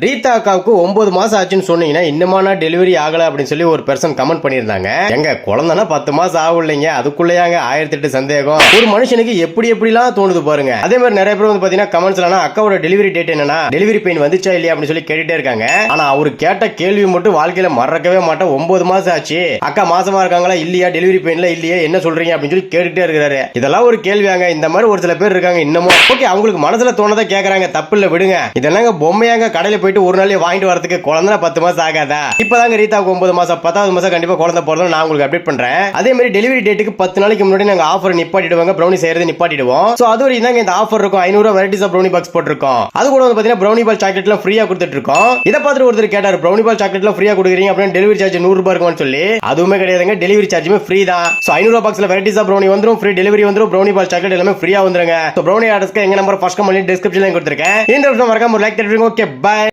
ரீதா அக்காவுக்கு 9 மாசம் ஆச்சுன்னு சொன்னீங்கன்னா இன்னமான டெலிவரி ஆகல அப்படின்னு சொல்லி ஒரு பெர்சன் கமெண்ட் பண்ணியிருந்தாங்க. எங்க குழந்தைனா 10 மாசம் ஆகும் இல்லைங்க, அதுக்குள்ளேயாங்க 1008 சந்தேகம். ஒரு மனுஷனுக்கு எப்படி எப்படிலாம் தோணுது பாருங்க. அதே மாதிரி நிறைய பேர் வந்து பாத்தீங்கன்னா கமெண்ட்ஸ்ல அக்காவோட டெலிவரி டேட் என்னன்னா, டெலிவரி பெயின் வந்துச்சா இல்லையா அப்படின்னு சொல்லி கேட்டுட்டே இருக்காங்க. ஆனா அவரு கேட்ட கேள்வி மட்டும் வாழ்க்கையில மறக்கவே மாட்டேன். 9 மாசம் ஆச்சு, அக்கா மாசமா இருக்காங்களா இல்லையா, டெலிவரி பெயின்ல இல்லையா, என்ன சொல்றீங்க அப்படின்னு சொல்லி கேட்டுட்டே இருக்கிறாரு. இதெல்லாம் ஒரு கேள்வியாங்க. இந்த மாதிரி ஒரு சில பேர் இருக்காங்க இன்னமும். ஓகே, அவங்களுக்கு மனசுல தோணதை கேக்குறாங்க, தப்பு இல்ல, விடுங்க. இதெல்லாம் பொம்மையாங்க. கடையில போயிட்டு ஒரு நாள் வாங்கிட்டு வரதுக்கு குழந்தை 10 மாசம் ஆகாதா? இப்பதாங்க ரீதாவுக்கு 9 மாசம், 10வது மாசம் கண்டிப்பா குழந்தை பிறந்தா நான் உங்களுக்கு அப்டேட் பண்றேன். அதே மாதிரி டெலிவரி டேட்டுக்கு 10 நாளைக்கு முன்னாடி நாங்க ஆஃபர் நிப்பாட்டிடுவாங்க, ப்ரௌனி செய்யறது நிப்பாட்டிடுவோம். சோ அது வரைக்கும் தாங்க இந்த ஆஃபர் இருக்கும். 500 வெரைட்டிஸ் ஆஃப் ப்ரௌனி பாக்ஸ் போட்டுருக்கோம். அது கூட வந்து பாத்தீங்கன்னா ப்ரௌனி பால் சாக்லேட்லாம் ஃப்ரீயா கொடுத்துட்டு இருக்கோம். இத பார்த்துட்டு ஒருத்தர் கேட்டாரு, ப்ரௌனி பால் சாக்லேட்லாம் ஃப்ரீயா கொடுக்குறீங்க அப்படின்னா டெலிவரி சார்ஜ் 100 ரூபாய் இருக்கும்னு சொல்லி. அதுவுமே கிடையாதுங்க, டெலிவரி சார்ஜுமே ஃப்ரீ தான். சோ 500 பாக்ஸ்ல வெரைட்டிஸ் ஆஃப் ப்ரௌனி வந்துரும், ஃப்ரீ டெலிவரி வந்துரும், ப்ரௌனி பால் சாக்லேட் எல்லாமே ஃப்ரீயா வந்துருங்க. சோ ப்ரௌனி ஆர்டர்ஸ்க்கு எங்க நம்பர் ஃபர்ஸ்ட் கமெண்ட்ல டிஸ்கிரிப்ஷன்ல கொடுத்திருக்கேன். இந்த வீடியோ மறக்காம ஒரு லைக் தட்டிடுங்க. Okay, by.